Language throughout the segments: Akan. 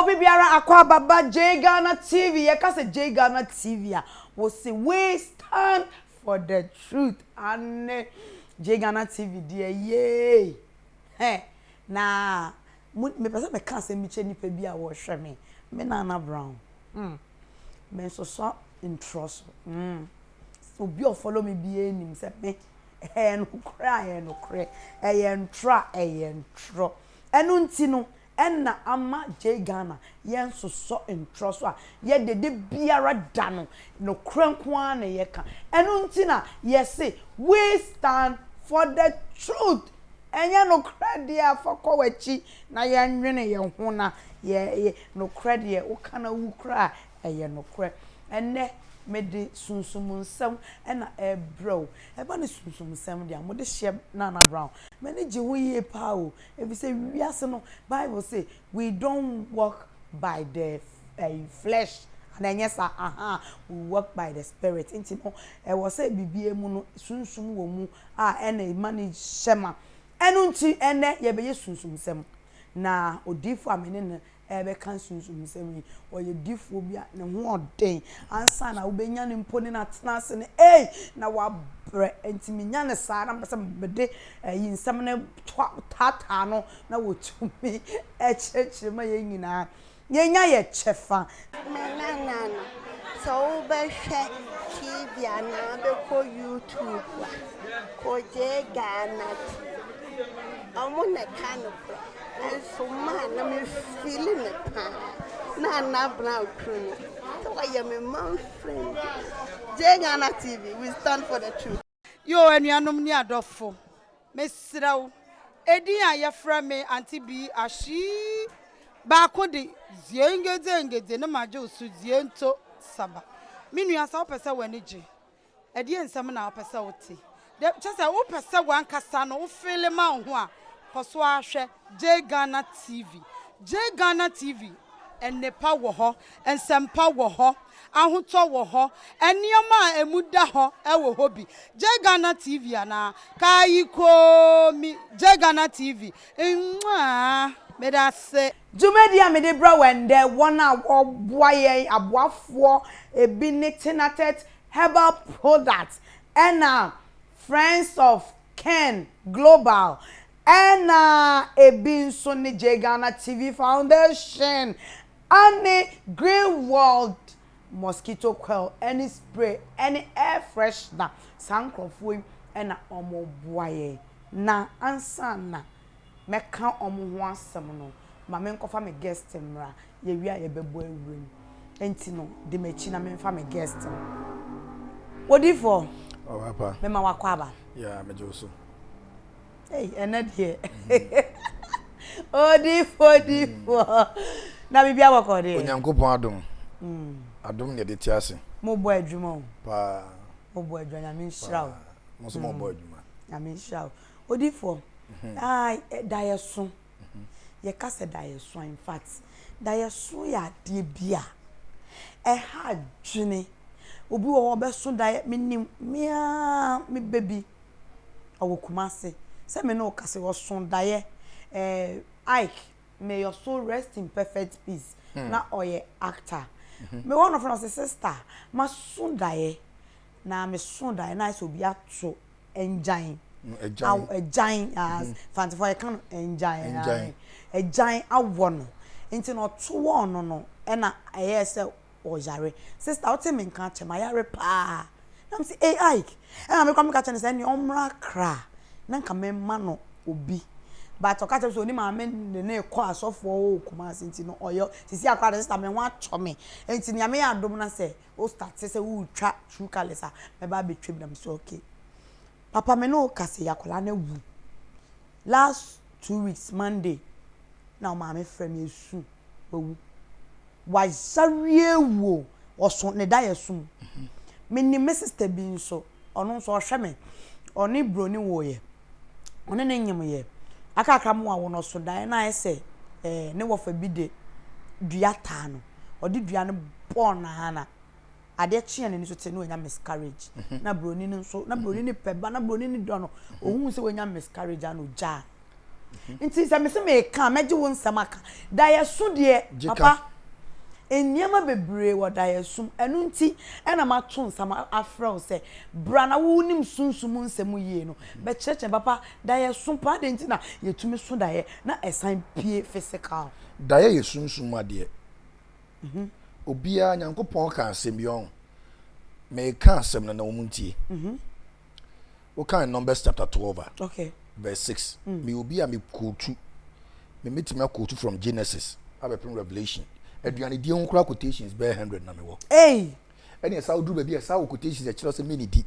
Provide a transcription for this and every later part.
Obi biara akwa baba J Ghana TV. Ye ka say J Ghana TV a we say we stand for the truth and J Ghana TV dear yay. Hey, na me pesa me ka say me che nipa bi a wo hwe me Nana Brown. Me so intro. So be follow me be enim say me no cry no cry entro enu nti no enna ama J Ghana yen so intro so a ye de biara da no kranko an ye ka enu nti na ye say we stand for the truth enye no credit dia for kowachi na ye nwene ye ho na ye no credit ye wo kana wu kra ye no credit enne mede sunsumusem ena bro eba ne sunsumusem dia mo de hye Nana Brown many je ho ye pa o e be say wiase no Bible say we don't walk by the flesh and yes we walk by the spirit inti no e wo say bibie mu no sunsum wo mu ena manage shema enu nti ene ye be ye sunsumusem na odifo amene ne ebe kan sunsumusem o ye difo bia ne ho oden ansa na wo benya ne mponi na tenase ne na wa bre ntimi nya ne saa na mpese bede yinsam ne tata no na wo tumi echechire ma ye nyina ye nya ye chefa Nana so be hwe TV na be ko YouTube ko J Ghana amuna kanu so man na me feeling it Nana Brown crew so I am a man friend J Ghana TV we stand for the truth yo anuanom ni adofo mesirawo edin a yefra me anti bi ahyi ba ko de ziengezengeze na maje osu ziento saba minua sa opese wanije edin nsem na opese wote de chese opese wankasa no wo feel ma ho a koso ahwe J Ghana TV ennepa wo ho ensempa wo ho ahoto wo ho enioma emuda ho ewo ho bi J Ghana TV ana kayiko mi J Ghana TV me da se Jumedi amede bra wende wona wo boaye aboafo ebi nitinatet herbal products and friends of Ken Global and ebi nso ni J Ghana TV Foundation and Green World mosquito coil any spray any air freshener sankrofo and omo boaye na ansa na meka omo ho asem no ma me nkofa me guest mra ye wi a ye bebo awuram enti no de machi na me mfa me guest wodi for oh papa me ma wakwa ba yeah me joso hey ened here odi for na bibia wakode onyankopon adom adom ne de tiase mo bo adwuma o pa mo bo adwuma na me nshira o mo so mo bo adwuma na me nshira o odi for ai dayeso ye ka se dayeso in fact dayeso ya de bia ha dwene obi wo be so daye menim me baby awo kumase se me no ka se wo so daye Ike may your soul rest in perfect peace na oye actor me one of our sister ma so daye na me so daye na so bia to enjan ejan as fantify kan enjan ejan awono nti no to one no e na aye se ojare sister what me kan chema yare pa na me say Ike na me come catch say ni omra kra na nka me ma no obi but okacha so ni ma me ne ko asofo o Kumasi nti no oyo sisi akwa sister me ho acho me nti ni ame adom na say o start say we twa true colors me ba be twem na me so okay papa me no kase yakola na wu last 2 weeks Monday na ma me frame esu wu wa zarie wo oso ne da yesu me ni me sister bi nso ono nso hwe me oni broni wo ye one ne nyem ye akakra mo awo no so dan na ese ne wo fa bi de dua ta no odi dua ne bon na na ade chie ne so te no nya miscarriage na broni ne nso na broni ne peba na broni ne do no ohun se wonya miscarriage ano ja nti se me se me ka meje wo nsam aka da yesu de papa enyama bebre wo da yesum enu nti ena ma to nsam afra wo se bra na wo nim sunsum nsam yie no be cheche papa da yesum pa de nti na yetumi so da ye na esan pie physical da ye yesunsum ade obia nyankopon ka asem bi on me ka asem na wo muntie we can Numbers chapter 12 okay verse 6 me obia me quote me metima quote from Genesis abepin Revelation aduane die nkura quotations be 100 na me wo ene esa oduru ba bi esa quotations e kire se me ni di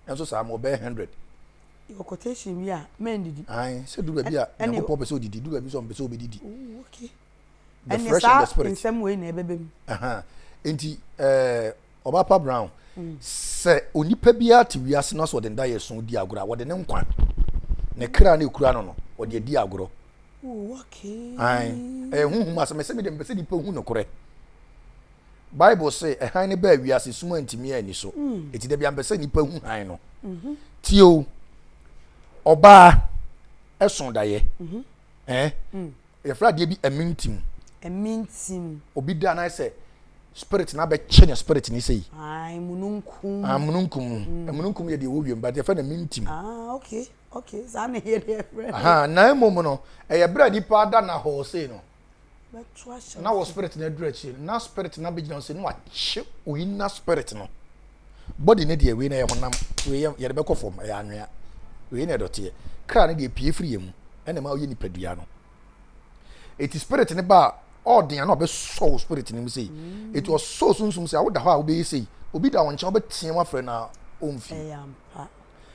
enso sa mo be 100 your quotation bi a men didi ai se duru ba bi a nyankopon be se odidi duru ba bi so be se obedidi okay the fresh and the spirit in some way na ebebem enti Obapa Brown se onipa bia ti wiase na so de nda yeso di agoro a wo de ne nkwa ne kra na ekura no wo de di agoro okay ai huhum aseme se me de mpese nipa hu no kore Bible say han ne ba wiase suma ntimi ani so eti de bia mpese nipa hu han no tio oba eson daye ye fra de bi amintim obi da na say spirit na be che ne spirit ni sei ai mununkum mununkum ye de wo wiem but ye fa na mintim okay za na here de friend na emom no ye bra nipa da na ho sei no betwa sha na wo spirit na dura chi na spirit na be gina sei no wa che oyi na spirit no body ne de we na ye honam we ye de be kofom ya anwea we na dote kra ne de pie free yemu ene ma wo ye nipadua no it is spirit ne ba ordin na be soul spirit ni say it was so sunsum say awoda ho a obe say obi da won che obe tie ma frɛ na omfi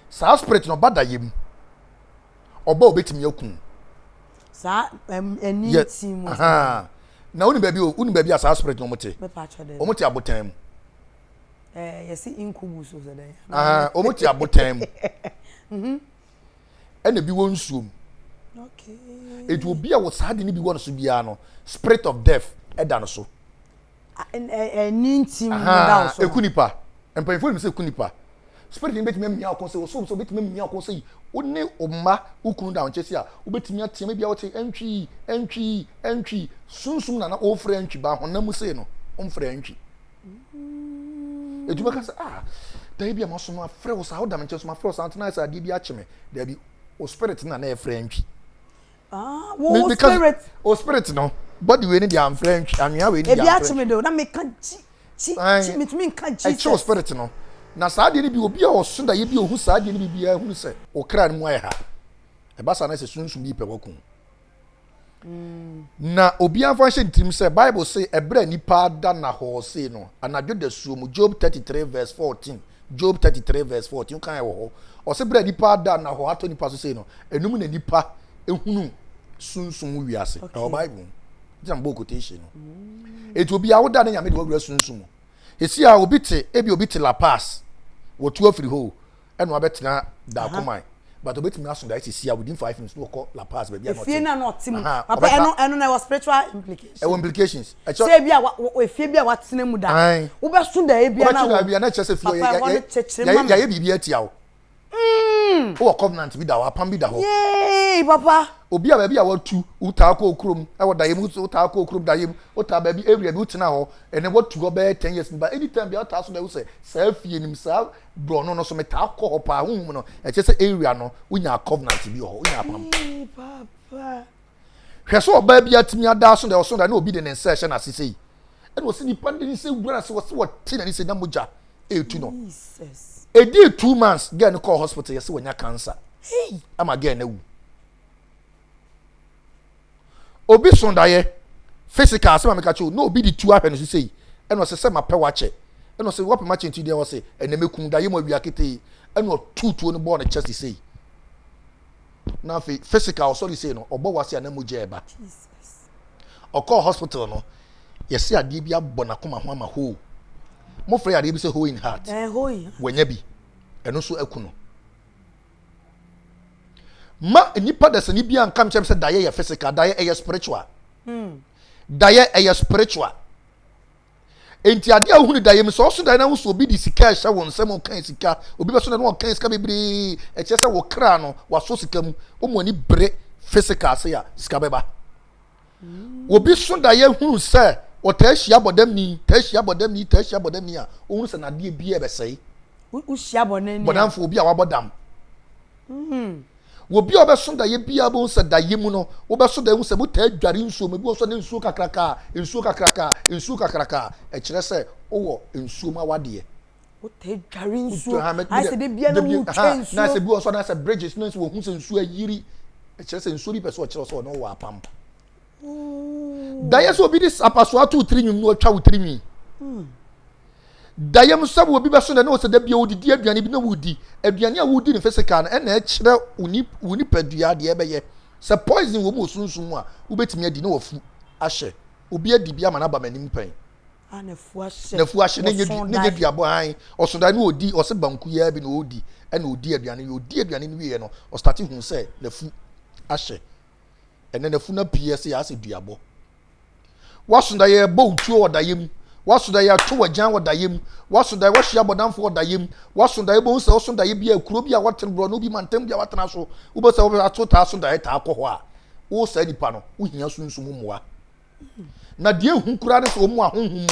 sa spirit no bada yem oba obetimi yakun sa eni tim na uni baby sa spirit no mote omote abotan mu yesi inkubu so so dey omote abotan mu ene bi won suom okay it will be a was hard ni bi won so bia no spirit of death eda no so eni tim da so ekunipa empayfo mi se ekunipa spirit ni betimi mia akon se so betimi mia akon se woni omma ukunu da onche se a obetimi atia bia wote entwi sunsum na ofre entwi ba honam se no omfre entwi eduma ka se da bia maso no afre wo sa wo da menche so afre wo sa antena sa de bia cheme da bi o spirit na efre entwi wo spirit o spirit no body we ni dia amfre entwi anwea we ni dia amfre e bia cheme do na me kan chi mitumi kan chi e spirit no na saade ni bi obi a osunda ye bi ohu saade ni bi hunu se okra ni mu aye ha e ba sa na se sunsum bi pe wakun na obi an fa hye ntim se Bible say ebra nipa da na ho se no anadwo da suom Job 33 verse 14 Job 33 verse 14 kan e wo ho o se bra nipa da na ho ato nipa so se no enum na nipa ehunu sunsum wiase e o Bible jambo quotation no etu obi a wo da na nyame de wo gra sunsum esi a obi te La Paz wotu afiri ho eno abetena da komai but obetimi aso da esi a within 5 minutes no call La Paz baby no efie na no tim papa eno na spiritual implications implications say bia efie bia watena mu da wo be so da e bia na wo bia na chese fie ya bibia tia wo wo covenant bi da wa pam bi da ho yey papa obi a ba bia watu uta akọ okrom e wo da yem uta akọ okrom da yem uta ba bi area bi utena ho ene watu go be 10 years ba anytime bi uta so da wo se sa fie nim sa bro no so meta akọ ho pa hu no e che se area no unya covenant bi ho unya pam papa hwe so ba bia timi ada so da na obi de ne nsa hye na sesei ene wo se ni pande ni se wura se wo se wo ti na ni se na moja etu no Jesus e di 2 months get no call hospital yes wonya cancer ama get na wu obi sondaye physical asema meka cho no obi di 2 happen so say eno se ma pe wache eno se wop ma che ntu dia wo se ene mekum daye mo wi akete eno tutuo no bo na chest say na physical sorry say no obo wase anamu je eba Jesus o call hospital no yes ade bi abọ na koma ho ama ho mo frɛ ade bi se ho in heart wanya bi eno so akuno ma nipa da sani bia nkam chem se daye ya physical daye ya spiritual daye ya spiritual enti ade ahunu daye mi so daye na wo so obi di sika hya won nsem kan sika obi be so na won kan sika bebre e che se wo kra no wa so sika mu o mo ni bre physical say ya sika beba obi so da ye hu say o ta hia bodam ni a o hu say na de bi e be sei u hia bonani bodam fo obi a wabodam obi a obeso da ye bia bo say da ye mu no obeso da hu say mo ta adware nsuo me bi o so ne nsuo kakraka e kire say wo nsuo ma wade o ta adware nsuo ai say de bia na wu twensuo na say bi o so na say bridges no so hu say nsuo ayiri e kire say nsuo bi person o kire so no wo apam daye so obi dis apaso atu 3 nwum no atwa wo 3 nwi daye msabo obi beso na no se da bia odidi aduane bi na wudi aduane a wudi ne physical na na kire uni padua de ebeye se poison wo mo sunsun a wo betimi adi na wafu ahye obi adi bia mana ba manim pen na fu ahye ne nye duabo han osonda ne odi ose banku ya bi na odi na odi aduane ni wie no o start hu se na fu ahye ene na fu na PS ya se duabo wasonda ye bo utuo odayem wasonda ye to wajan odayem wasonda ye wahia bodamfo odayem wasonda ye bo nse wasonda ye bia kuro bia waten bro no bi mantem bia watena so wo be se wo ato ta sonda ye ta akọ a wo sa nipa no wo hia sunsum moa na de hu kura ne so mu ahonhum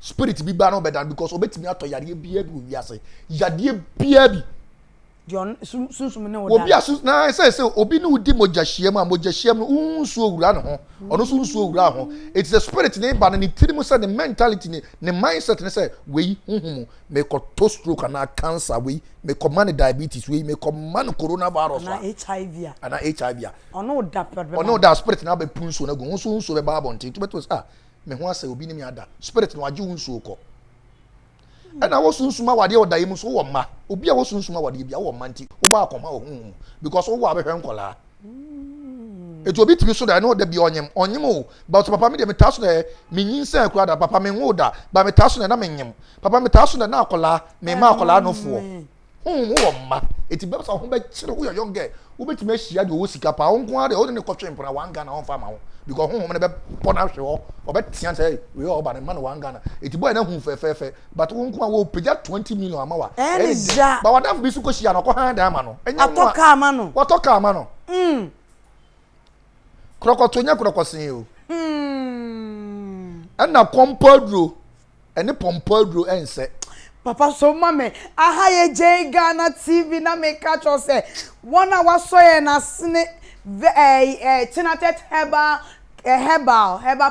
spirit bi ba no bedan because obetimi ato yare bia bi wiase yade bia bi John sunsum ne woda obi asu na say obi ne udi mogahyiam no unsuo wura ne ho ono so unsuo wura ho it's the spirit ne ba ne tirimu say the mentality ne mindset ne say we hunhum me ko to stroke na cancer we me command diabetes we me command coronavirus na HIV ana HIV ono da problem ono da spirit na be punso na go unsuo be ba bontin to beto say me ho ase obi ne me ada spirit no age unsuo ko and I was sunsuma wade odayem so wo ma obi a wo sunsuma wade bia wo ma nti wo ba akoma wo hu because wo wa be hwenkola eto obi tibi so da no da bi onyem o but papa me de me taso na me nyinsa akura da papa me hu da ba me taso na me nyem papa me taso na akola me ma akola no fo wo ma eti be so ho be kire wo young girl wo betimi ahia de wo sika pa wo nko ade wo de ne kotwe mpona wanga na wo fa ma wo because home ne be pona hwe ho obetia say we all ba ne man wanga na eti boy na hu fefefe but wo nko wo peja 20 million amawa ba wada bi su ko hia no ko han da ama no enya mo atoka ama no krokotonya krokosen o na kompadro ene pompadro ense Papa so mame aha ye je Ghana TV na me catch us say one hour so ye na sne tinatet herbal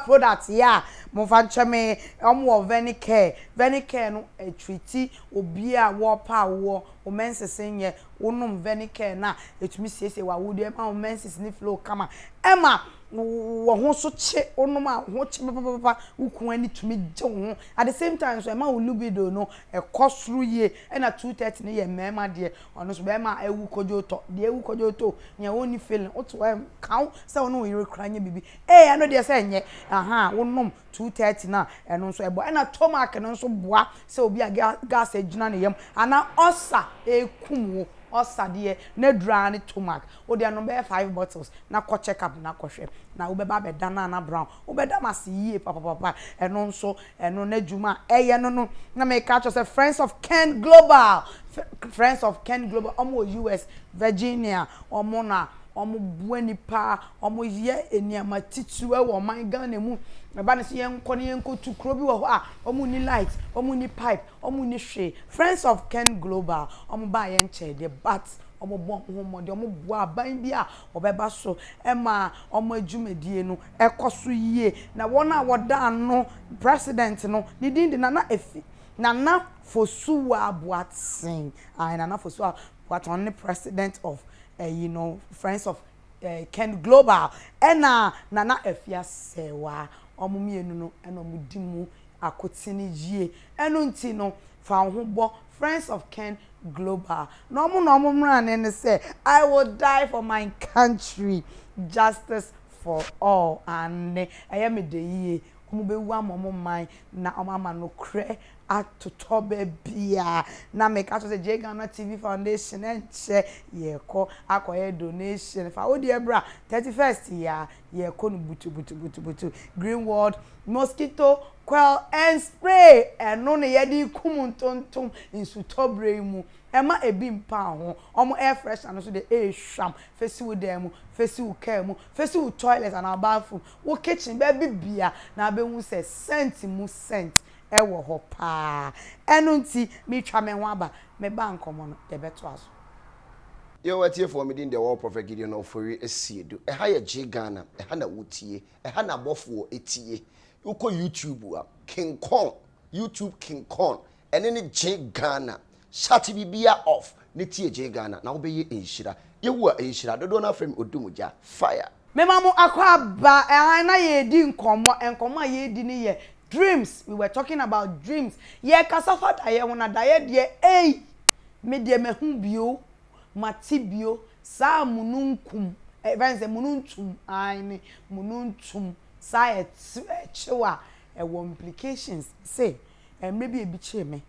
product ya mo fa ncheme omo venicare no treat obi a wo pa wo o menses nye wonum venicare na etumi siesie wa wodi ma o menses ni flow kama ema wo ho so che onum a ho che papa ukun ani tumi je ho at the same time so ema wo libido no ekosuru ye na 230 ne ye mema de ono so be ma ewu kojoto de ewu kojoto nya woni feeling oto kan se wono yire kranye bibi I know de se nye aha wonum 230 na eno so ebo na tomac no so boa se obi a gas agina ne yam ana osa ekumwo osade na dra ne tomac o de no be 5 bottles na ko check up na ko hwe na wo be ba be dana na brown wo be da mase yie papa eno nso eno na djuma eye no na me catch us friends of Ken Global omo US Virginia omo na omo buani pa omo ye eniama titue wo man Ghana mu na ba ne se yenko ne yenko tu kro bi wo ho a omo ni light omo ni pipe omo ni hwe friends of Ken Global omo ba ye nche de but omo bon ho mo de omo bua ban bi a obeba so ema omo adwumadie no ekoso yie na wona woda no president no ni din de nana efi nana fosuwa abuatsen nana fosuwa what only president of friends of Ken Global ena nana efia sewa omumienu no ena omudimu akotini jie enu nti no fa ho bo friends of Ken Global no mo mrane ne say I will die for my country, justice for all and ayame de ye omo be wa mo man na omama no kre atotobe bia na make out say Ghana TV Foundation enche ye ko akoye donation fa odi ebra 31st ye ko no butu Greenwood mosquito coil and spray eno ne ye di kumuntontom insutobre mu Emma ebi mpa ho omo air freshener no so de sham fesi wo dem fesi wo car mu fesi wo toilet and bathroom wo kitchen be bibia na be hu se scent mu scent ewo ho pa eno nti me twa me ho aba me ba nkomo no de beto aso Yo watie for me din the war prophet Gideon ofori esiedu ha ye G Ghana ha na wotie ha na bofo etie uko YouTube a King Kong YouTube King Kong ene ne G Ghana shati bibia off ne tie G Ghana na wo be ye enhira ye wo enhira dodo na frame odumuja fire me mamu akwa ba na ye di nkomo ye di ni ye dreams. We were talking about dreams. Ye kasafa da ye wona da ye de me de me hu bio matibio sa mununkum events mununtum ai mununtum sa echewa wo implications say maybe e bi che me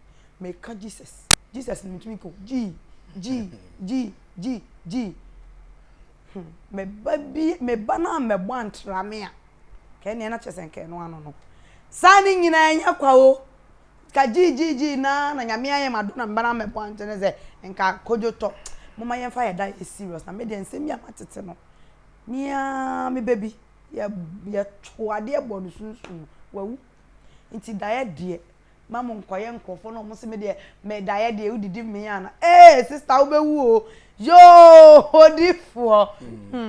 ka Jesus ni mitumi ko g me baby me bana me bantrame a ke ne na chesen ke no ano no sa ni nyina anya kwa o ka g na nyame aye madona bana me bantene ze nka kojoto mama yen fa ya da is serious na me de nsem ya matete no mia me baby ya toade bonu sunsun wawu nti da ya de mama nkoye nkofo no mo se me de me da ya de udidi me ya na sister wo bewu o yo odifo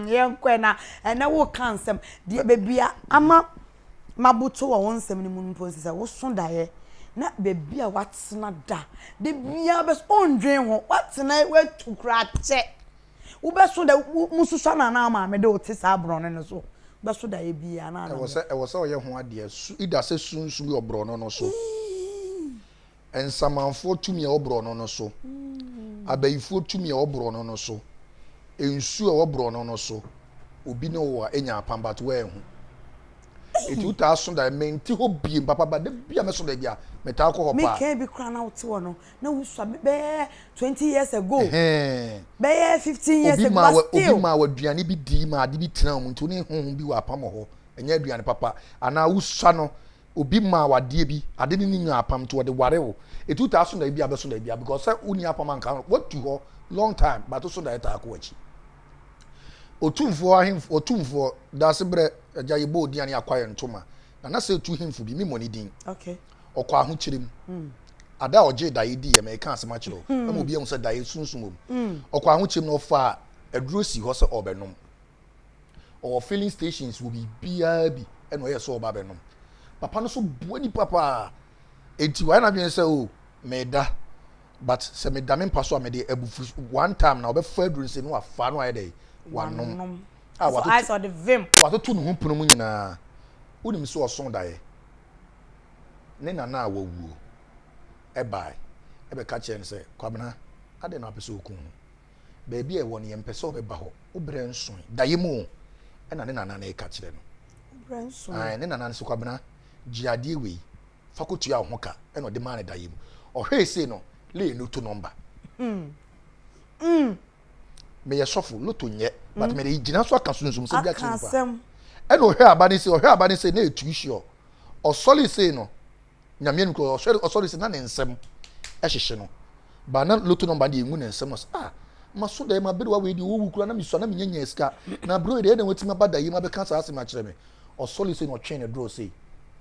yen kwena ene wo kansem de bebia ama mabuto wo nsem ni mu mpo se wo so da ye na baby a watsena da de bia bes ondwen ho watsena wetu krache wo beso da mususa na na ma me de otisa abron ne so beso da ye bia na na e wo se o ye ho ade ida se sunsun bi obro no so ensamanfo tumi e obro no so abayifo tumi e obro no so ensu e obro no so obi ne wo enya apamba to we hu eti uta so da menti ho bie papa ba de bia me so da bia meta ko ho pa me can be crown out wo na wo so be 20 years ago be 15 years ago obi ma waduane bi di ma de bi tena mu nti ne honhom bi wa apam ho enya aduane papa ana wo swa no obi ma wade bi ade ni nyu apam to de ware wo eti uta so da bia be so da bia because uni apam anka what to ho long time but so da eta ko achi otumfo da sebre agya yebo odiane akwaye ntoma na se tu himfo bi mi moni din okay okwa ahu kyerem ada oje da yedi e me kan asema kyerɛ o ma obi ehun sɛ da ye sunsun om okwa ahu kyerem no fa aduro si hɔ sɛ obenom or filling stations will be bia bi ɛna ɔyɛ sɛ ɔba benom papa no so buani papa enti why na bi sɛ o me da but sɛ me da me mpa so a me de abufu one time na obefa aduro se no afa no ayɛ dɛ wanom so I saw the vim watoto no ho pono mu nyina unim so oson dae ne na na awuo ebai ebe ka kye nse kwabena ade na apese okun baabi e won ye mpese obeba ho obre nson dae mu e na ne na na e ka kire no obre nson ai ne na na nse kwabena giade we fakotu ya ho ka e no de ma ne dae mu ohwe se no le no to number me ye sofo loto nye but me dey gina so aka sunsun se bia chimpa e no hwe abani se na etu hio o soli se no nyame no ko o soli se na ne nsem e hyehye no ba na loto number de engu ne nsem no maso da ma bere wa we di wo wukura na miso na menyanya sika na bro de na wetima bada yi ma be kan sa ase ma kire me o soli se no twen ne draw se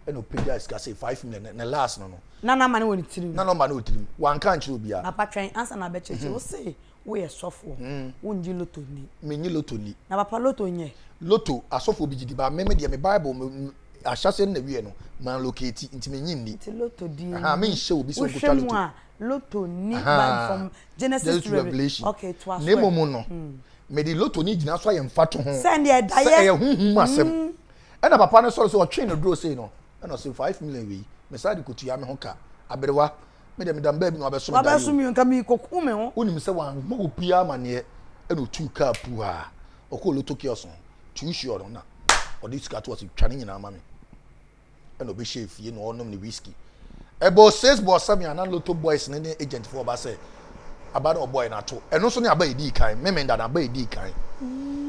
e no pay sika se 5 million na last no na ma ne woni tirim na ma ne otirim wan kan kire obia na pa twen ansa na be cheche wo se wo ye sofo wo nji loto ni menyi loto ni na papa loto nye loto asofo bi gidi ba me de me bible ahyase na wie no man locate nti menyi ni nti loto di me nhye obi so kuta loto loto ni ba from Genesis to Revelation okay to aso nemo mu no me di loto ni gina so aye mfato ho send e daye huhum asem e na papa no so o twen no draw say no e no say 5 million we me sadi kutu ya me ho ka aberewa me de me damba bi no abeso me dayo abeso mi nka mi kokume ho onim se wan mo pia mane e no tu ka pu ha okọ loto kioso tu sure no na odi sika to was twane nyina ma me e no be chef ye no onom ni whiskey ebo 6 boss am ya na loto boys ne agent for ba say aba no boy na to eno so ne aba edi kan me nda na aba edi kan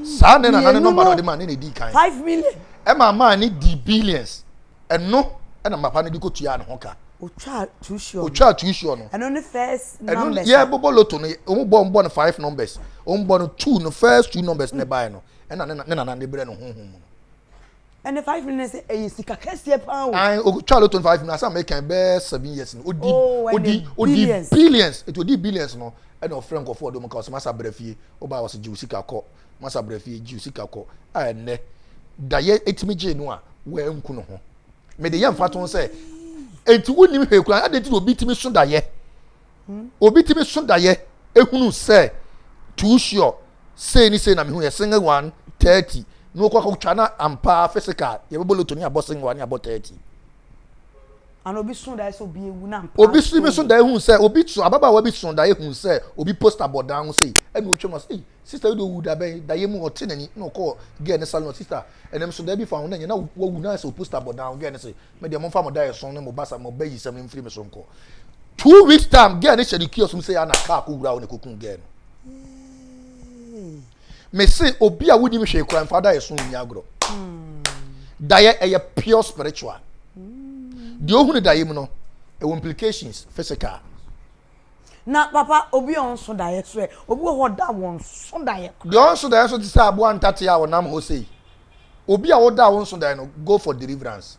sa ne na number no de man ne edi kan 5 million e ma ni di billions eno e na mapa ne di ko tua ne ho ka Ocha tuition. Ocha tuition no. And on the first numbers. Yeah, bobo loto no. Omo born 5 numbers. Omo born 2 no first 2 numbers ne buy no. Na de bre no honhom. And the 5 minutes eh sika kese pa o. I Ocha loto 5 minutes am make be 7 years no. Odi billions. It odi billions no. And of friend go for do because masa brefie. Oba was jiu sika ko. Masa brefie jiu sika ko. Ne. Da ye etimi je no a we nku no ho. Me de yam faton say enti wonim hwekura ade ti obi timi so da ye obi timi so da ye ehunu say too sure say ni say na me hu ye single 130 no kwa twa na ampa physical ye bebolo to ni abo single 1 abo 30 and obi so da so bi ewu na ampa obi timi so da ehunu say obi so ababa wa bi so da ehunu say obi poster board down say eni o twemo say sister you do wu da ben da ye mu ote nani no call girl ne salon sister enem so da bi fa na na wu na so poster board down girl ne say me de mo fa mo da ye so ne mo basa mo bayi sam ne mfiri me so nko 2 weeks time girl ne shedi kiosk say ana car ko wura ne kokun girl me say obi a wudi me hwe kran fa da ye so nya agro da ye e pure spiritual the ohunu da ye mu no e implications physical. Na papa obi on so da ye so e obi ho da won so da ye the on so da ye so ti say abo antati a wonam ho say obi a wo da won so da ye no go for deliverance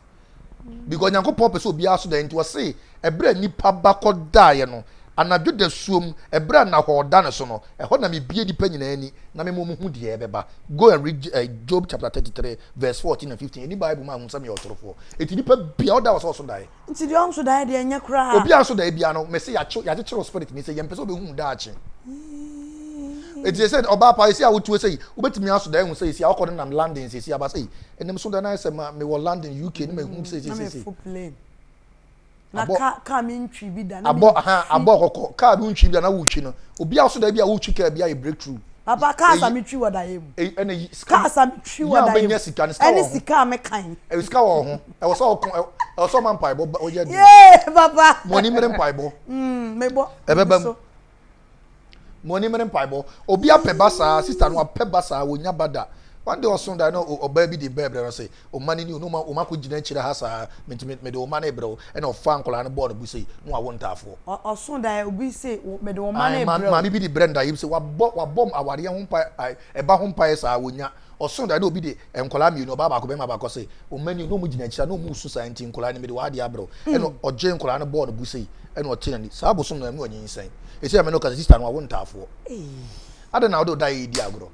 because Nyankopon pese obi aso da nti wo say ebra nipa bakọ da ye no anadwo da suom ebra na ho da ne so no e ho na me bie nipa nyina ani na me mo hu de e beba go and read Job chapter 33 verse 14 and 15 any bible ma hu sam ye otorofo eti nipa bia oda so da ye nti de on so da ye de nya kra obi aso da bia no me say ya chiro spirit ni say ye mpese obi hu da achi eti said oba pa isi a wotu say obetimi aso da hu say isi akọ na landing say isi aba say enem so da na say me wo landing UK ni me hu say na ka mi ntwi bi da na abo kokọ ka bi ntwi bi da na wutwi no obi aso da bia wutwi ka bia e breakthrough papa ka sa mi twi woda yem ka sa mi twi woda yem any sika me kan e sika wo ho e wo so man pai bo o ye papa money mere pai bo me bo e bebam money mere pai bo obi apeba sa sister no apeba sa wonya bada one day also that no oba bi the bebre say o mani ni no ma o ma ko gina chira ha sa me de o mani ebro e na o fa nkola no board bu say no awon tafo o so that obi say me de o mani ebro ma bi the brenda you say wa bom aware ho pa e ba ho pa sa wonya o so that no obi de nkola mi no baba ko be ma ba ko say o mani no mu gina chira no mu su sa nti nkola ni me de wa de abro e no o je nkola no board bu say e no o tina ni sa bosom no me onyin sen e say me no ka sister no awon tafo ada na o do dai di agro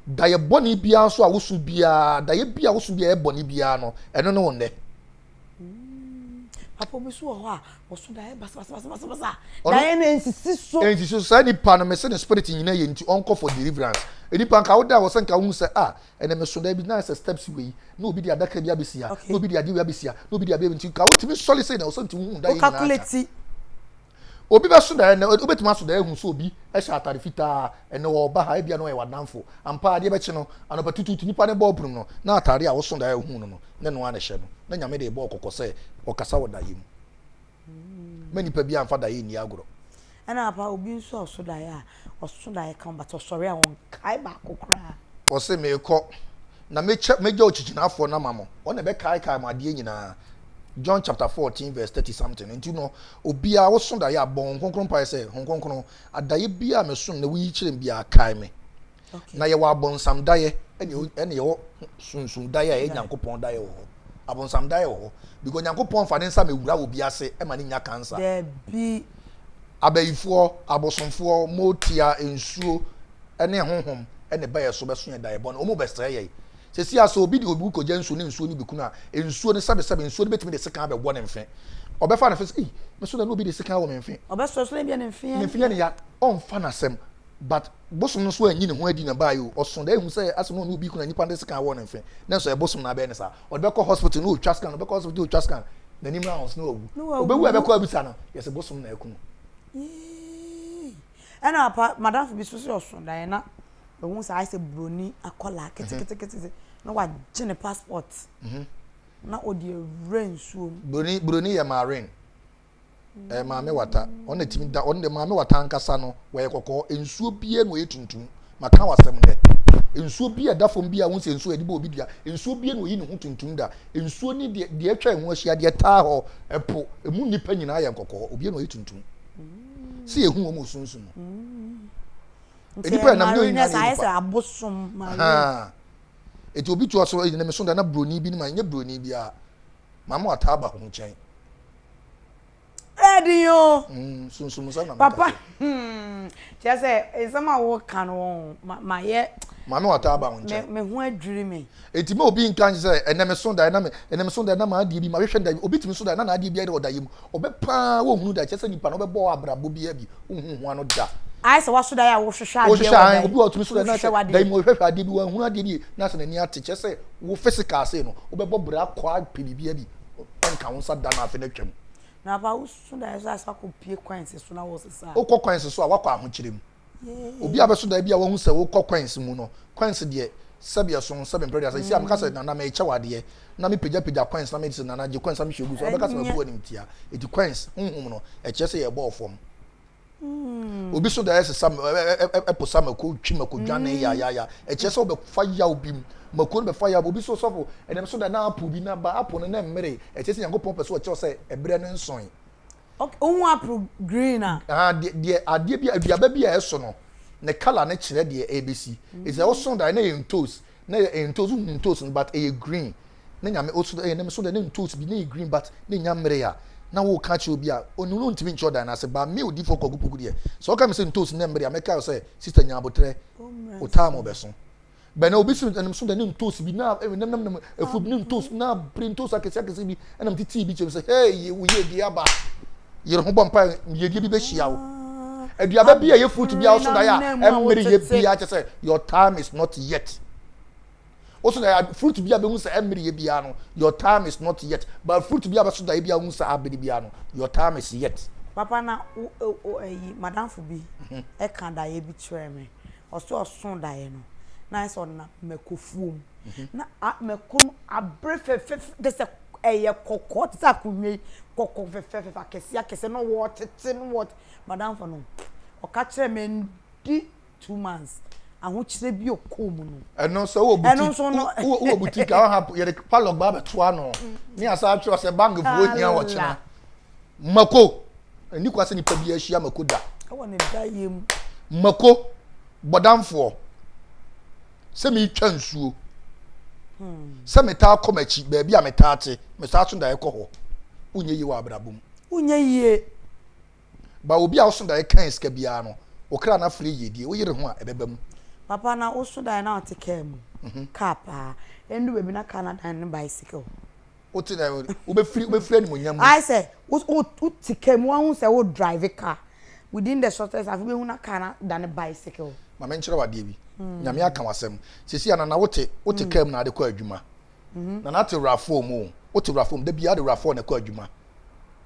da ye boni bia so a wosu bia da ye bia wosu bia e boni bia no eno no wonde papa bi so ho a wosu da ye basa da ye na ensisi so sa ni pa no me se ne spirit nyina ye nti onko for deliverance eni pa nka wo da wo se nka hu se ene me so da bi na se steps we no obi di adaka bia besia no obi di ade bia besia no obi di abia nti ka wo timi solid say na wo se nti hu da ye na calculate obi be so da na obetuma so da ehun so obi e sha atare fita ene wo ba ha e bia no e wadanfo ampa ade be chi no anopa tutu nipa ne ball prum no na atare a wo so da ehun no ne no ane hye no na nyame de ball kokose o kasa wo da yim mani pa bia amfa da ye ni agoro ana pa obi so so da ya o so da ya kan but sorry a won kai ba kokra o se me ko na meje ochichina afo na mamo o na be kai ma de nyina John chapter 14 verse 30 something and you know obia wo so da ya bon konkron pa say konkron adaye bia me so na wi chire bia kai me na ye wa bon sam daye ene ye wo sunsun daye e Nyankopon daye wo abon sam daye wo because Nyankopon fa ne sam ewura wo bia se e ma ne nya cancer there be abayifo abosonfo motia ensuo ene honhom ene ba ye so be so ye daye bon o mo be stre ye se si aso obi de obi ko jansu ne nsuo ni bikuna ensuo ne sabe ensuo ne betimi de seka be wo ne mfe obefa na fe me so na no obi de seka wo me mfe obeso so ne bia ne mfe ne ya on fa na sem but bosom no so anyi ne ho adi na ba yo oso da ehu se aso no obi kuna nipa de seka wo ne mfe na so e bosom na be ne sa o be ko hospital no twa scan o be ko hospital twa scan na nim rounds no ogu obewu e be ko abisa no yes bosom na ekunu ana apa madam fi bi so so da na won say say broni akola kete no wa gene passport na odi rain so broni ya marine maame wata on etimi da on de maame wata nkasa no we kokko ensuo bie no yetuntum maka wasem de ensuo bi a da fom bi a won se ensuo edi bo obi dia ensuo bi na oyi ne ho tuntum da ensuo ni de atwa ho ahia de taa ho epo emu nipa nyina ya nkokọ obi na oyi tuntum si ehu o mo sunsun enipa na me oyi na sa ese abosom ha eti obi tu aso na me so da na broni bi ni ma nye broni bi a mama ata ba ho nchen Edio. Sunsun so na Papa. Just say some wo kan won ma ye mama ata ba ho nchen me ho adwiri me. Eti me obi nkan say eneme so da na ma ade bi ma hwehwe da obi timi so da na ade bi ade oda yim obepa wo hunu da chese nipa no bebo abrabo bi abi hu ano da I say waso da ya wo hwehwe ade wo hwehwe obi otimi so da na da mo hwehwe ade bi wo hunu ade bi na se na ni ate chese wo physical say no obebo bra kwa pibi abi enka won sa da na afi na twam na ba wo da ya sa ko pie kwanse so na wo sesa wo kwanse so a wakọ ahokyerem obi abeso da bi a wo hu se wo kwanse mu no kwanse de sabia so sabia brother say am kasa na me eche wade na me pija kwanse na me dise na je kwanse am hwegu so abeka se bo anim tia eti kwanse honhom no eche se ye bo fom obi so da yes sam epo sam ko twima ko dwane ya eche se obe fa ya obi makon be fa ya obi so sofo enem so da na apu bi na ba apu no na mmere eche se yankopon peso eche se ebre no nson okay on apu green de ade bi aduaba bi a eso no ne color ne kire de ABC is a also da na entos na entos but a green na nyame also na so da na entos bi na green but na nyamre ya na wo ka che obi a onunu ntimi ncho da na se ba me odi for kogupugu de so ka me se entos na mre ya me ka say sister nyabotre o ta mo beso ba na obi so da na entos bi na nam efu bi na entos na printos akese bi na mtiti bi che say hey wo ye bi aba yere ho bompa ye bi be hia wo aduaba bi a ye fruit bi a so da ya emre ye bi a che say your time is not yet also da fruit bi a be hu say emre ye bi a no your time is not yet but fruit bi a be so da ye bi a hu say abedi bi a no your time is yet papa na madam fu bi e kan da ye bi tire me oso son da ye no na so na mekofuom na mekon abrefefe de se eye kokot sa kunwe kokko fefefe akese no what tin what madam for no o ka kire me di 2 months aho kire bi okom no eno so wo boutique a ha ye palog ba be to ano ni asa atwa se bank fu nya wo kina mako ni kwase ni pa bi ahia mako da e won da yem mako bodamfo se mi twa nsuo se meta komachi ba bi a meta ate meta so da ekọ ho unye yi wa abrabum unye yie ba obi a so da e kan ska bia no o kra na free yedie o yire ho a ebebam papa na o so da na o te kem car pa endu be bi na Canada na bicycle o te na o be free ni mo nyam I say o te kem wa hu say o drive car within the shortest afi be hu na Canada na bicycle ma men kire wade bi nyame aka wasem sisi ana na wote kem na ade ko adwuma na na te rafo mu wote rafo de bia de rafo na ko adwuma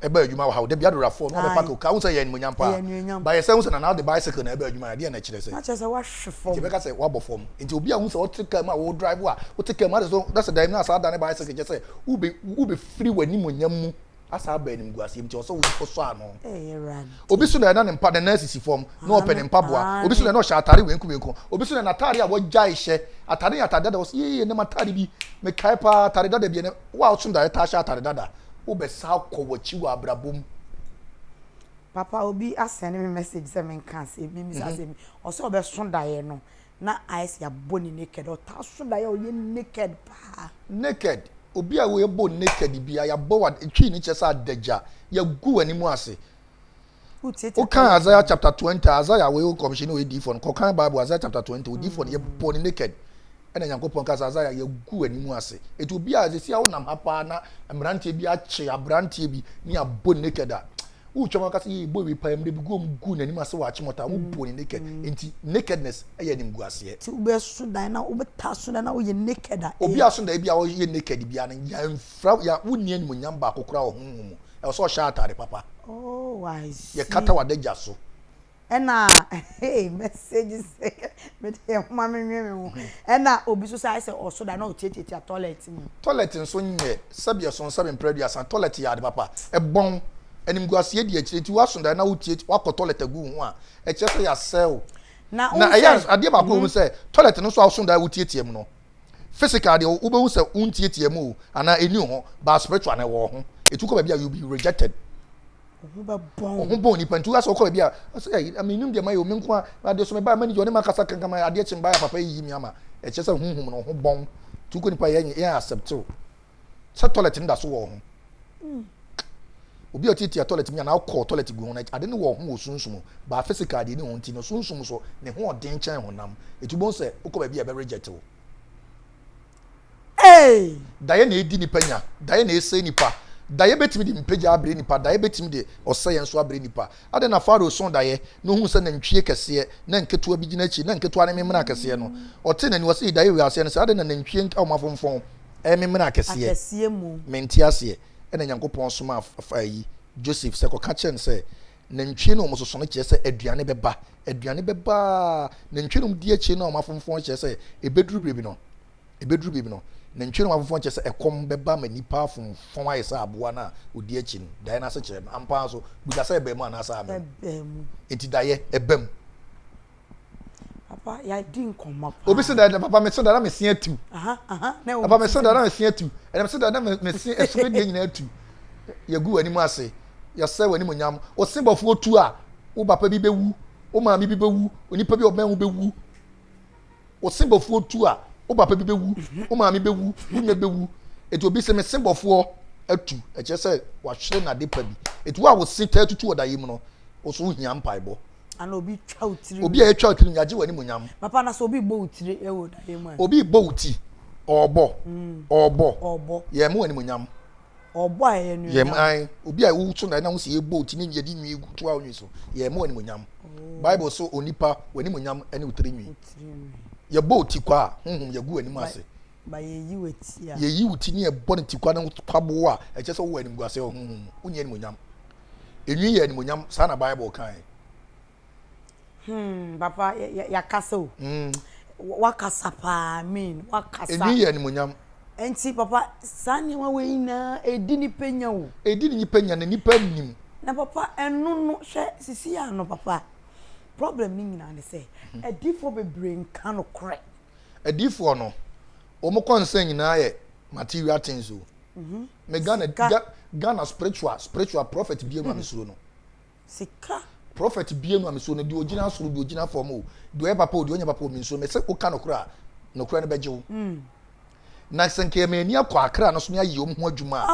e ba adwuma wa ha de bia de rafo no be pak ka unsa ye nyam pa ba ye se unsa na de bicycle na e ba adwuma de na kire se na kire se wa hwefo ti be ka se wa bofom nti obi a unsa wote kem a wo drive wa wote kem a so that's the time na sa da na bicycle je se u be free wani mo nyam mu asa ba nim guase mti oso wo so ano ran obi so na na mpa na nasisi form na open mpa boa obi so na no sha atare wenku obi so na atare a wo jai hye atare da wo ye ne matare bi me kai pa atare dada bi ne wa so da ta sha atare dada wo be sa ko wachi wa abrabom papa obi asend me message say me kan say me say me oso be so da ye no na ice ya boni naked o ta so da ye o ye naked pa naked obi a we bo naked bia ya bo wa twi ni chesa adaja ya gu ani mu ase o kan Isaiah chapter 20 Isaiah we commission we di for ko kan Bible Isaiah chapter 20 o di for ye bo ni naked ena Nyankopon ka Isaiah ya gu ani mu ase etu obi a se a wonam hapa na mrantie bi a che abrantie bi ni a bo naked a u choma ka se ye bo wi pa emre bi gu nani ma se wa chimota wo bo ni naked enti nakedness e ye nim gu ase ti ube so dan na ube ta so dan na wo ye naked a obi aso da bia wo ye naked bia na ya mfra ya wonni ani munyam ba kokora wo honhom e so sha atare papa oh wise ye kata wadaja so ena hey messages me dey mama me ho ena obi so say oso dan na o tietie toilet mu toilet nso nye sabia so sabe mpradu asan toilet ya de papa e bon enim guase di akire ti waso dan na wo tietie wakọ toilet agu ho a e che say ya sell na ɛyɛ adeɛ baako mu sɛ toilet no so aso da wotietie mu no physical de wobɛhu sɛ wontietie mu o ana eni ho ba spiritual na wo ho etu ko ba bia you be rejected ho bon ni pantu aso ko ba bia I mean nim de ma yo me nko a de so me ba mani jo ne makasa kankama ade chimba ya papa yi mi ama e che sɛ hunhum no ho bon tu ko nipa ye accept o sɛ toilet nda so wo ho obi otiti toilet mi na akɔ toilet gu ho na ade ne wo ho wo sunsun ba physical de ne ho nti no sunsun so ne ho ɔden kyɛn honam etu bon sɛ ukɔ ba bia be reject o daye na edi nipa nya daye na ese nipa daye betimi de mpagya abre nipa daye betimi de ɔsɛ yɛn so abre nipa ade na faro son daye no hu sɛ na ntwie kɛseɛ na nketewa bi gyina akyi na nketewa ne memena kɛseɛ no ɔte na ni wɔsɛ daye wi ase no sɛ ade na ntwie nka ɔma fonfon memena kɛseɛ mu menti aseɛ ɛna nyankopɔn soma afa yi Joseph sɛ kɔka kyɛn sɛ na ntwie no ɔmo soso no kyerɛ sɛ aduane bɛba na ntwie no di akyi na ɔma fonfon kyerɛ sɛ ebeduru biribi no na ntwe no afofo nche se ekom beba ma nipa afofon aye sa aboa na odi achi no dae na se kire no ampa so buga se ebe mu ana sa ame enti dae ebem papa ya di nkomma pa obi se dae papa me se dae na me se atu na papa me se dae na me se atu me se dae na me se esube de nyina atu ya gu ani mu ase ya se wani mu nyam o se bofo otu a wo papa bi bewu o ma mi bi bewu onipa bi oben wo bewu o se bofo otu a o papa bi bewu o maami bewu unya bewu etu obi se me sembofo atu e che se wa hwere na de pa bi etu a wo se tatutu odaye mu no o so hia mpaibo ana obi twa utire obi a twa utire nyaje wani munyam papa na so obi bo utire e wo daye mu obi bo uti obo ye mu wani munyam obo a ye nu ye ai obi a wo so na wo se ye bo uti ni yedi nwi gutu a onwi so ye mu wani munyam bible so onipa wani munyam ene utire nwi ye bo ti kwa honhom ye gu anim ase ba ye yi weti a ye yi wuti ni e bo ti kwa na kwabo a e che so wo anim gu ase honhom unye anim onyam enwi ye anim onyam sa na bible kan papa ya kasa o wakasa pa mean wakasa enwi ye anim onyam enti papa sane wa we na edi ni penya o edi ni penya na nipa nim na papa enu no hwe sisi ya no papa problem ni nyina ne se edifo bebre nka no kore edifo no o mo concern nyina ye material things o me Ghana spiritual prophet bi enu amesuro no sika prophet bi enu amesuro no di ogina soro di ogina form o di e papa o di onya papa o menso me se o ka no kora no kora ne beje na senke me ni akwa akra no so me ayi om ho adwuma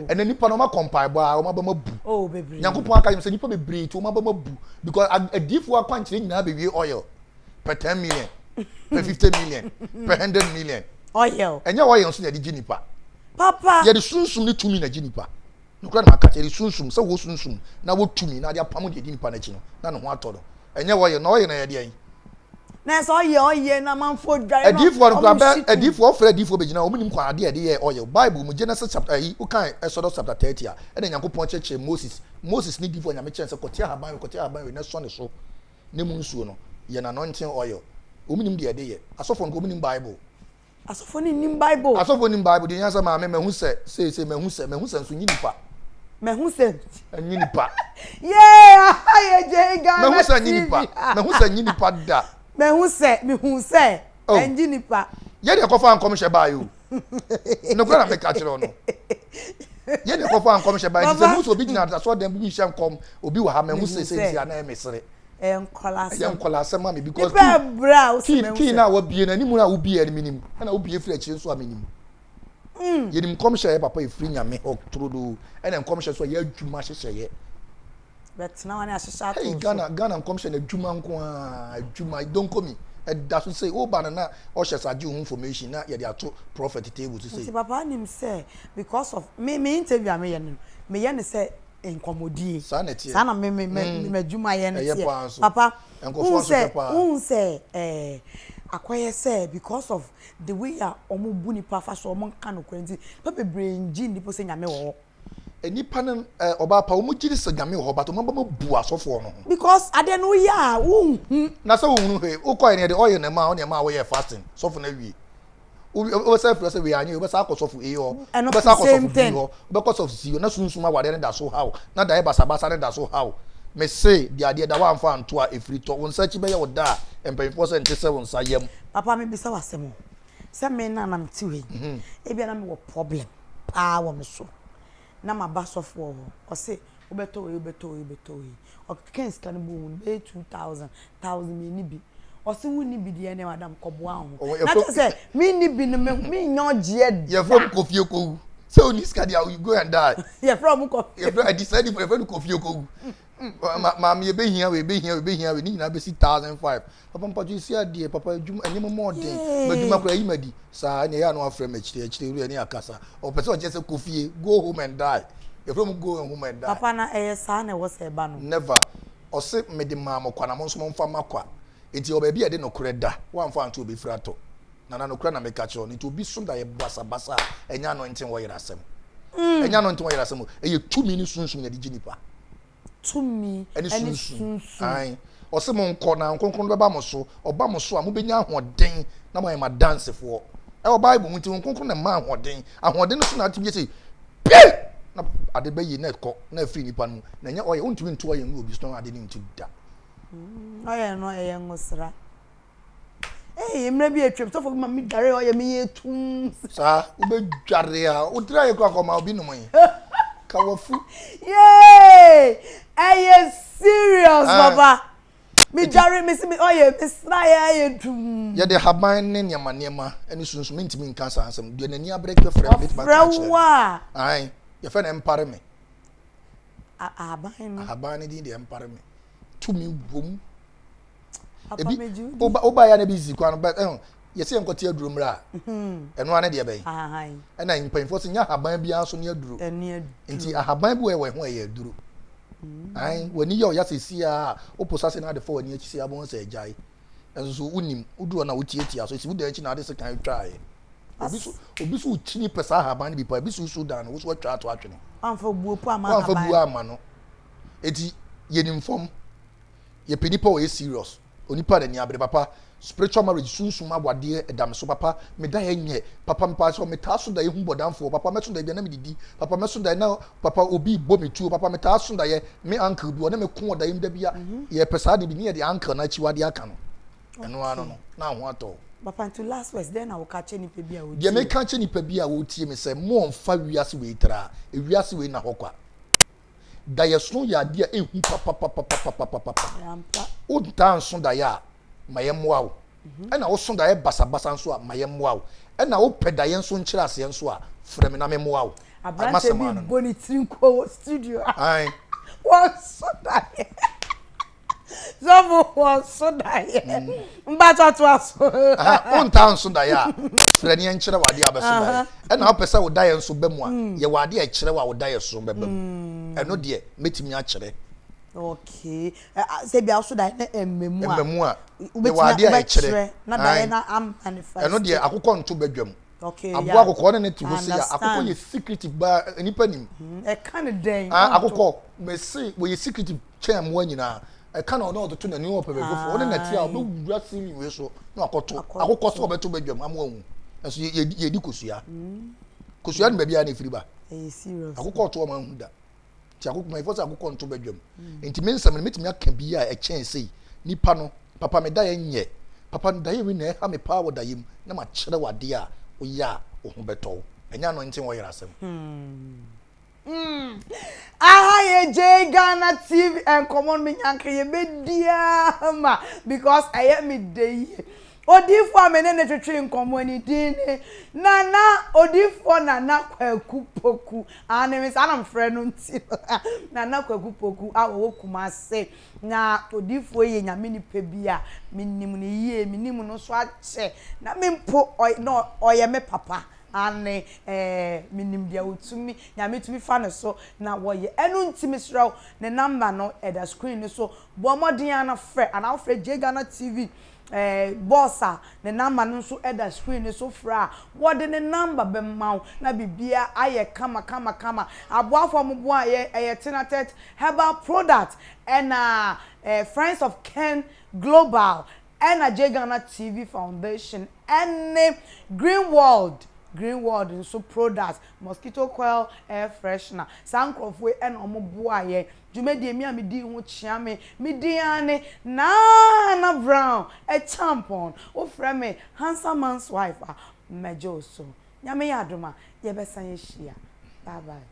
ena nipa no ma compile ba o ma ba mabu bebre nyankopon aka yim se nipa bebre to ma ba mabu because adifo akwankyere nyina be wie oil per 10 million per 50 million per 100 million oil enya oil so na di nipa papa ye de sunsum ni tumi na di nipa no kra na aka ye sunsum se wo sunsum na wo tumi na de apam de di nipa na chi no na no ho ato do enya oil na oil na ye de yin na so oye na manfo dware edifo no kwa edifo ofre edifo begina omunim kwa ade ade ye oil bible mu Genesis chapter yi u kan Exodus chapter 30 a ene nyankopon cheche Moses ni difo nyame chen se kotia haban we na so ne so ne mu nsuo no ye na anointing oil omunim de ade ye asofo no omunim bible asofo ni nim bible asofo ni bible de yansa ma me mehu se mehu se nso nyinipa mehu se nyinipa ye je ga mehu se nyinipa da mehu se enji nipa ye de kofa ankom hye ba yo no kora me ka kire no ye de kofa ankom hye ba nti se muso obi gina so dem bi hye ankom obi wa ha mehu se ana emesere enkola se ma me because ki na wo bie na ni mu na wo bie ni minim na wo bie firi akire so aminim ye nim kom hye papa efiri nyame oktrodo ena nkom hye so ye adwuma hye ye but na wani ashisha to Ghana nkom hye na adwuma nko adwuma don komi da so say o banana o hye saje hu information na ye de ato prophet table to say papa nim say because of me interview am me ye ne say enkomodie sana me adwuma ye ne papa un say akoye say because of the way omo bu nipa fa so omo kan no kwanti papa brain ji nipo say nyame wo enipa ne oba pa omo giri se nyame wo ba to mama bu asofo no because ade no ya na say wo hunu he o koy ne de oil na ma wo ye fasting sofo na wi o say for say we anyi o be say akosofo e ho be say akosofo e ho be cause of si na sunsuma wade ne da so how na da e basa ne da so how me say the idea that one fan to a free to on search be your da and pay for 77 sayem papa me bisa wasem se me na na mti we e bia na me wo problem pa wo me so na ma ba sofo o se obeto we o ken scan bu be 2000 me ni bi o se wo ni bi de ne madam koboa ho na to say me ni bi no me nyo je ye from kofie ko so ni scan you go and die ye from kofie ye from I decided for kofie ko Mammy, you be here, we be here, we need to be 1,005. Papa, you see a dear papa, you and you more day, but you might play imedi, sir, and you are no friend, actually, near Casa, or person just a coffee, go home and die. If you go home and die, papa, na a son, was a ban. Never. Or say, Medi Mamma, Quanamons Monfamaqua. It's your baby, I didn't know creda, one fan to be frato. Nana no crana make catch on, it will be soon that a bassa, and you're anointing where you're assem. And you're not where you're assem, and you 2 minutes soon at the Juniper. To me any soon aye o se mo nko na nkonkron be ba mo so oba mo so a mo benya ahoden na mo ma dance for e o bible mu ti nkonkron na ma ahoden no so na ati bi say pe na ade be yi na ko na free nipa no na nya oye untumi nto oye ngo obi so ade ni nti da oye no eye ngosra emre bi etwem so for ma mi dare oye me yetum sa u be dware a u dira ye kwa ma obi no mo kawafu yay aye serious baba me jare me see me oye me sry aye dum ye de haban ne niama eni sunsun me ntimi nka sa ansem de nani abrek be frem bit ba wa ai ye fe na empare me haban ne din de empare me to me bom ebi oba ya na bi zikwa no but ye se enkote aduro mra eno ane de ben ena impanyfo se nya haban bia so ne aduro nti ahaban bu we ho ye aduro ai wani yo ya sesi a oposase na de fo wani akisi abon se ajai enso so unim uduro na utietia so si wuda achi na de se kan twae obi so uchini pesa haban bi pa obi so sudan wo so twa to atwene amfa buo po ama haban amfa buo ama no eti ye nimfom ye penipa o ye serious onipa de ni abre papa spiritual marriage sunsun abwade edam so papa me da yenye papa me pa so me ta so da ye hu bodamfo papa me so da bia na me didi papa me so da na papa obi bo me tu papa me ta so da ye me uncle bi o na me ko da yim da bia ye pesa de bi ni ye de uncle na chi wade aka no eno ano no na ho ato papa to last words then I will catch any pe bia wo ye me catch any pe bia wo tie me say mo mfa wiase we tra e wiase we na hokwa da ye so ya de ehu papa o dan so da ya mayemwa wo ena wo so da ye basabasa nso a mayemwa wo ena wo peda ye nso nkyira ase nso a frem na memwa wo abrante bi boni trinko studio ai wo so da ye zomo wo so da ye mba to aso o ntan so da ya frem ye nkyira wade abeso da ena wo pesa wo da ye nso bemu a ye wade ye kyire wa wo da ye so bebem eno de metimi a kyire. Okay. Say be also that emmemu a we wade a kyere na da na am manifest eno de akokọ nto badwam okay abo akokọ ne ti ho se ya akokọ ye secretive ba enipa nim e kan den akokọ me se we ye secretive chair mo anyina e kan o na odo to na ni wo pe befo one na ti a obo wura simi we so na akoto akokọ so obeto badwam amo awu eso ye di kosua kosua ne ba bia na firi ba serious akokọ to o ma hu da ti akokọ mai fosa akokọ nto badwam enti me nsam ne metimi aka bi a e chen sei nipa no papa me da ye nye papa da ye wi na ha me pa wo da yim na ma kyere wade a o ya o ho beto enya no ntin wo yera asem aha ye J Ghana TV and common me nyanka ye bedia ma because I am me dey odifo amene ne twetwe nkomo ni din nana odifo nana kwaku poku anemi sana mfre no nti nana kwaku poku awo Kumase na odifo ye nyame ni pe bia minim ne yie minim no so ache na mempo no oye me papa ane minim dia otumi nyame tumi fa ne so na woye enu ntimi sraw ne number no at the screen so bo modern ana frɛ ana frɛ J Ghana TV bossa the number no so at the screen so fra what the number be maw na bibia aye kama aboafo mo a ye tenatet herbal product and friends of Ken Global and J Ghana TV Foundation and Greenwald Greenwood nso products mosquito coil air freshener sankrofwe and omo boa ye dwumedie mi a me di ho chia me di ane na brown a tampon o frɛ me handsome man's wife mejo so nyame ya adoma ye besan ye hia bye bye